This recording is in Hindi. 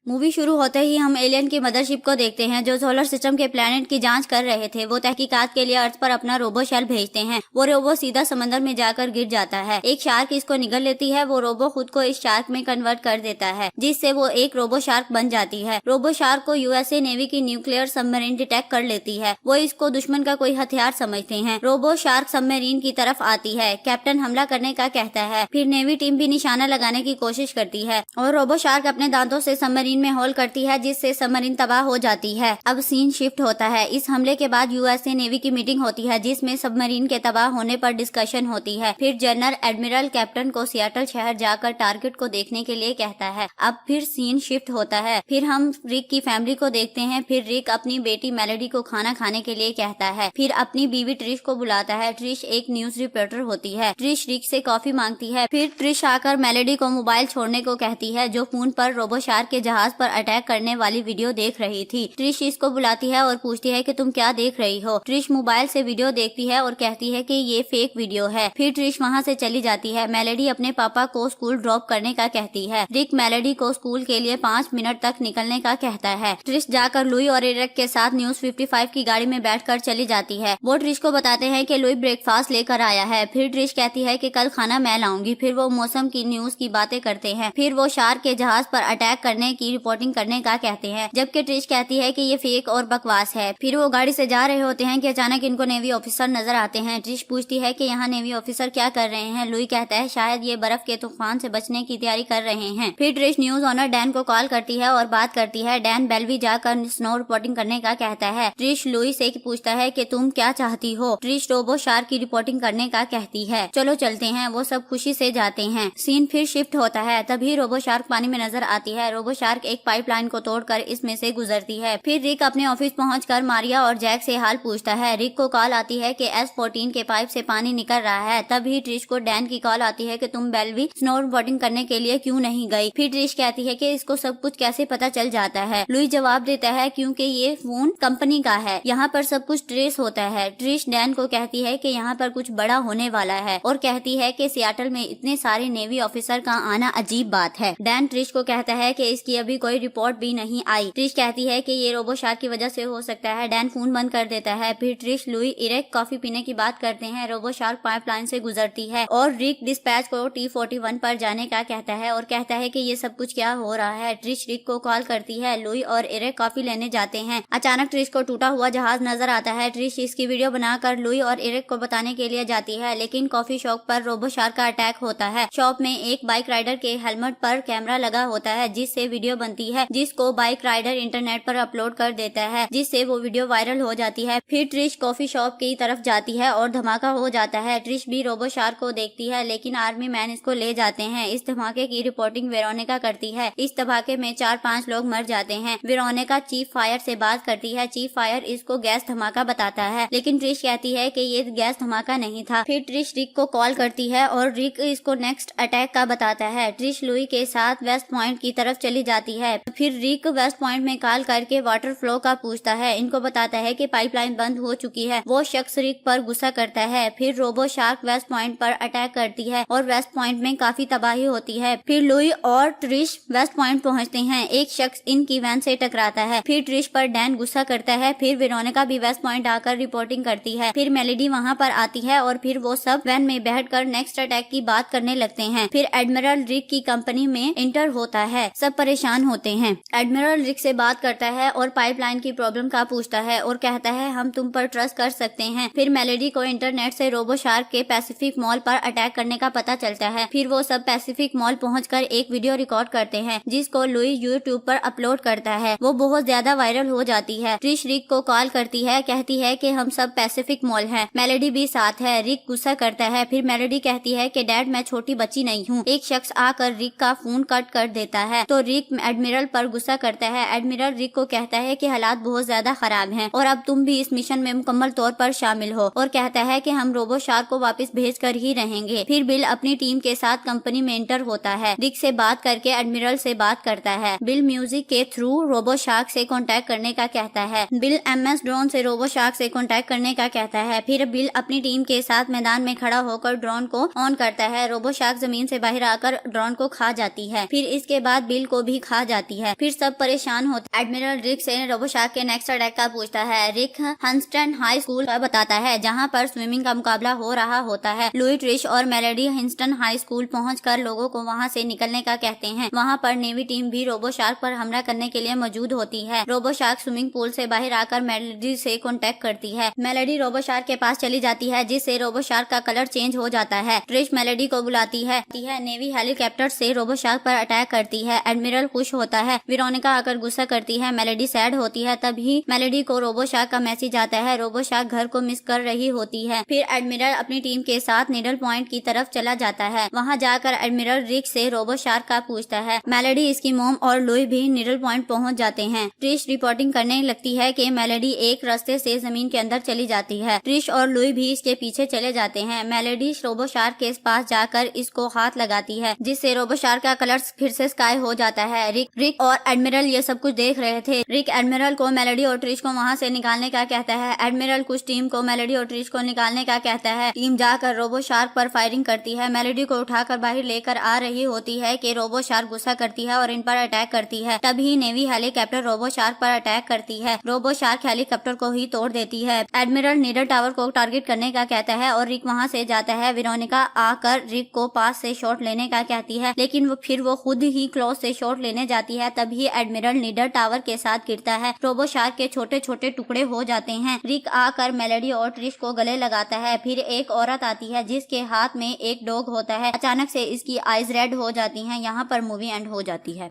मूवी शुरू होते ही हम एलियन की मदरशिप को देखते हैं जो सोलर सिस्टम के प्लेनेट की जांच कर रहे थे। वो तहकीकात के लिए अर्थ पर अपना रोबो शेल भेजते हैं। वो रोबो सीधा समंदर में जाकर गिर जाता है। एक शार्क इसको निगल लेती है। वो रोबो खुद को इस शार्क में कन्वर्ट कर देता है जिससे वो एक रोबो शार्क बन जाती है। रोबो शार्क को यूएसए नेवी की न्यूक्लियर सबमरीन डिटेक्ट कर लेती है। वो इसको दुश्मन का कोई हथियार समझते हैं। रोबो शार्क सबमरीन की तरफ आती है। कैप्टन हमला करने का कहता है। फिर नेवी टीम भी निशाना लगाने की कोशिश करती है और रोबो शार्क अपने दांतों से सबमरीन में होल करती है जिससे सबमरीन तबाह हो जाती है। अब सीन शिफ्ट होता है। इस हमले के बाद यूएसए नेवी की मीटिंग होती है जिसमें सबमरीन के तबाह होने पर डिस्कशन होती है। फिर जनरल एडमिरल कैप्टन को सियाटल शहर जाकर टारगेट को देखने के लिए कहता है। अब फिर सीन शिफ्ट होता है। फिर हम रिक की फैमिली को देखते हैं। फिर रिक अपनी बेटी मेलोडी को खाना खाने के लिए कहता है। फिर अपनी बीवी ट्रिश को बुलाता है। ट्रिश एक न्यूज रिपोर्टर होती है। ट्रिश रिक से कॉफी मांगती है। फिर ट्रिश आकर मेलोडी को मोबाइल छोड़ने को कहती है जो फोन पर रोबो शार्क के जहाज पर अटैक करने वाली वीडियो देख रही थी। ट्रिश इसको बुलाती है और पूछती है कि तुम क्या देख रही हो। ट्रिश मोबाइल से वीडियो देखती है और कहती है कि ये फेक वीडियो है। फिर ट्रिश वहाँ से चली जाती है। मेलोडी अपने पापा को स्कूल ड्रॉप करने का कहती है। रिक मेलोडी को स्कूल के लिए 5 मिनट तक निकलने का कहता है। ट्रिश जाकर लुई और एरिक के साथ न्यूज 55 की गाड़ी में बैठकर चली जाती है। वो ट्रिश को बताते हैं कि लुई ब्रेकफास्ट लेकर आया है। फिर ट्रिश कहती है कि कल खाना मैं लाऊंगी। फिर वो मौसम की न्यूज की बातें करते हैं। फिर वो शार्क के जहाज पर अटैक करने की रिपोर्टिंग करने का कहते हैं जबकि ट्रिश कहती है कि ये फेक और बकवास है। फिर वो गाड़ी से जा रहे होते हैं कि अचानक इनको नेवी ऑफिसर नजर आते हैं। ट्रिश पूछती है कि यहाँ नेवी ऑफिसर क्या कर रहे हैं। लुई कहता है शायद ये बर्फ के तूफान से बचने की तैयारी कर रहे हैं। फिर ट्रिश न्यूज ऑनर डैन को कॉल करती है और बात करती है। डैन बेलवी जाकर स्नो रिपोर्टिंग करने का कहता है। ट्रिश लुई से पूछता है कि तुम क्या चाहती हो। ट्रिश रोबो शार्क की रिपोर्टिंग करने का कहती है। चलो चलते हैं। वो सब खुशी से जाते हैं। सीन फिर शिफ्ट होता है। तभी रोबो शार्क पानी में नजर आती है। रोबो शार्क एक पाइपलाइन को तोड़कर इसमें से गुजरती है। फिर रिक अपने ऑफिस पहुंचकर मारिया और जैक से हाल पूछता है। रिक को कॉल आती है कि S14 के पाइप से पानी निकल रहा है। तभी ट्रिश को डैन की कॉल आती है कि तुम बेलवी स्नो रिपोर्टिंग करने के लिए क्यों नहीं गई। फिर ट्रिश कहती है कि इसको सब कुछ कैसे पता चल जाता है। लुई जवाब देता है क्योंकि ये फोन कंपनी का है। यहाँ पर सब कुछ ट्रेस होता है। ट्रिश डैन को कहती है कि यहाँ पर कुछ बड़ा होने वाला है और कहती है कि सियाटल में इतने सारे नेवी ऑफिसर का आना अजीब बात है। डैन ट्रिश को कहता है कि इसकी अभी कोई रिपोर्ट भी नहीं आई। ट्रिश कहती है कि ये रोबो शार्क की वजह से हो सकता है। डैन फोन बंद कर देता है। फिर ट्रिश लुई इरेक कॉफी पीने की बात करते हैं। रोबो शार्क पाइपलाइन से गुजरती है और रिक डिस्पैच को T41 पर जाने का कहता है और कहता है कि ये सब कुछ क्या हो रहा है। ट्रिश रिक को कॉल करती है। लुई और इरेक कॉफी लेने जाते हैं। अचानक ट्रिश को टूटा हुआ जहाज नजर आता है। ट्रिश इसकी वीडियो बनाकर लुई और इरेक को बताने के लिए जाती है लेकिन कॉफी शॉप पर रोबो शार्क का अटैक होता है। शॉप में एक बाइक राइडर के हेलमेट पर कैमरा लगा होता है जिससे वीडियो बनती है जिसको बाइक राइडर इंटरनेट पर अपलोड कर देता है जिससे वो वीडियो वायरल हो जाती है। फिर ट्रिश कॉफी शॉप की तरफ जाती है और धमाका हो जाता है। ट्रिश भी रोबो शार्क को देखती है लेकिन आर्मी मैन इसको ले जाते हैं। इस धमाके की रिपोर्टिंग वेरोनिका करती है। इस धमाके में 4-5 लोग मर जाते हैं। वेरोनिका चीफ फायर से बात करती है। चीफ फायर इसको गैस धमाका बताता है लेकिन ट्रिश कहती है कि ये गैस धमाका नहीं था। फिर ट्रिश रिक को कॉल करती है और रिक इसको नेक्स्ट अटैक का बताता है। ट्रिश लुई के साथ वेस्ट पॉइंट की तरफ चली जाती है। फिर रिक वेस्ट पॉइंट में कॉल करके वाटर फ्लो का पूछता है। इनको बताता है कि पाइपलाइन बंद हो चुकी है। वो शख्स रिक पर गुस्सा करता है। फिर रोबो शार्क वेस्ट पॉइंट पर अटैक करती है और वेस्ट पॉइंट में काफी तबाही होती है। फिर लुई और ट्रिश वेस्ट पॉइंट पहुंचते हैं। एक शख्स इनकी वैन से टकराता है। फिर ट्रिश पर डैन गुस्सा करता है। फिर वेरोनिका भी वेस्ट पॉइंट आकर रिपोर्टिंग करती है। फिर मेलोडी वहाँ पर आती है और फिर वो सब वैन में बैठकर नेक्स्ट अटैक की बात करने लगते हैं। फिर एडमिरल रिक की कंपनी में इंटर होता है। सब परेशान होते हैं। एडमिरल रिक से बात करता है और पाइपलाइन की प्रॉब्लम का पूछता है और कहता है हम तुम पर ट्रस्ट कर सकते हैं। फिर मेलोडी को इंटरनेट से रोबो शार्क के पैसिफिक मॉल पर अटैक करने का पता चलता है। फिर वो सब पैसिफिक मॉल पहुंचकर एक वीडियो रिकॉर्ड करते हैं जिसको लुई यूट्यूब पर अपलोड करता है। वो बहुत ज्यादा वायरल हो जाती है। ट्रिश रिक को कॉल करती है। कहती है कि हम सब पैसिफिक मॉल हैं। मेलोडी भी साथ है। रिक गुस्सा करता है। फिर मेलोडी कहती है कि डैड मैं छोटी बच्ची नहीं हूँ। एक शख्स आकर रिक का फोन कट कर देता है तो रिक एडमिरल पर गुस्सा करता है। एडमिरल रिक को कहता है कि हालात बहुत ज्यादा खराब हैं और अब तुम भी इस मिशन में मुकम्मल तौर पर शामिल हो और कहता है कि हम रोबो शार्क को वापस भेज कर ही रहेंगे। फिर बिल अपनी टीम के साथ कंपनी में एंटर होता है। रिक से बात करके एडमिरल से बात करता है। बिल म्यूजिक के थ्रू रोबो शार्क से कांटेक्ट करने का कहता है। बिल MS ड्रोन से रोबो शार्क से कांटेक्ट करने का कहता है। फिर बिल अपनी टीम के साथ मैदान में खड़ा होकर ड्रोन को ऑन करता है। रोबो शार्क जमीन से बाहर आकर ड्रोन को खा जाती है। फिर इसके बाद बिल को भी खा खा जाती है। फिर सब परेशान होते। एडमिरल रिक से रोबोशार्क के नेक्स्ट अटैक का पूछता है। रिक हंस्टन हाई स्कूल का बताता है जहाँ पर स्विमिंग का मुकाबला हो रहा होता है। लुई, ट्रिश और मेलेडी हिंस्टन हाई स्कूल पहुंचकर लोगों को वहाँ से निकलने का कहते हैं। वहाँ पर नेवी टीम भी रोबोशार्क पर हमला करने के लिए मौजूद होती है। रोबोशार्क स्विमिंग पूल से बाहर आकर मेलेडी से कांटेक्ट करती है। मेलेडी रोबोशार्क के पास चली जाती है जिससे रोबोशार्क का कलर चेंज हो जाता है। ट्रिश मेलेडी को बुलाती है। नेवी हेलीकॉप्टर से रोबोशार्क पर अटैक करती है। एडमिरल खुश होता है। वेरोनिका आकर गुस्सा करती है। मेलेडी सैड होती है। तभी मेलेडी को रोबोशार्क का मैसेज आता है। रोबोशार्क घर को मिस कर रही होती है। फिर एडमिरल अपनी टीम के साथ नीडल पॉइंट की तरफ चला जाता है। वहाँ जाकर एडमिरल रिक से रोबोशार्क का पूछता है। मेलेडी, इसकी मॉम और लुई भी नीडल पॉइंट पहुँच जाते हैं। ट्रिश रिपोर्टिंग करने लगती है कि मेलेडी एक रास्ते से जमीन के अंदर चली जाती है। ट्रिश और लुई भी इसके पीछे चले जाते हैं। मेलेडी रोबोशार्क के पास जाकर इसको हाथ लगाती है जिससे रोबोशार्क का कलर फिर से स्काई हो जाता है। रिक और एडमिरल ये सब कुछ देख रहे थे। रिक एडमिरल को मेलेडी और ट्रिश को वहाँ से निकालने का कहता है। एडमिरल कुछ टीम को मेलेडी और ट्रिश को निकालने का कहता है। टीम जाकर रोबोशार्क पर फायरिंग करती है। मेलेडी को उठाकर बाहर लेकर आ रही होती है कि रोबोशार्क गुस्सा करती है और इन पर अटैक करती है। तभी नेवी हेलीकॉप्टर रोबोशार्क पर अटैक करती है। रोबोशार्क हेलीकॉप्टर को ही तोड़ देती है। एडमिरल नीडल टावर को टारगेट करने का कहता है और रिक वहाँ से जाता है। वेरोनिका आकर रिक को पास से शॉट लेने का कहती है लेकिन वो खुद ही क्लोज से शॉट लेने जाती है। तभी एडमिरल नीडल टावर के साथ गिरता है। रोबोशार्क के छोटे छोटे टुकड़े हो जाते हैं। रिक आकर मेलेडी और ट्रिश को गले लगाता है। फिर एक औरत आती है जिसके हाथ में एक डॉग होता है। अचानक से इसकी आईज रेड हो जाती हैं। यहाँ पर मूवी एंड हो जाती है।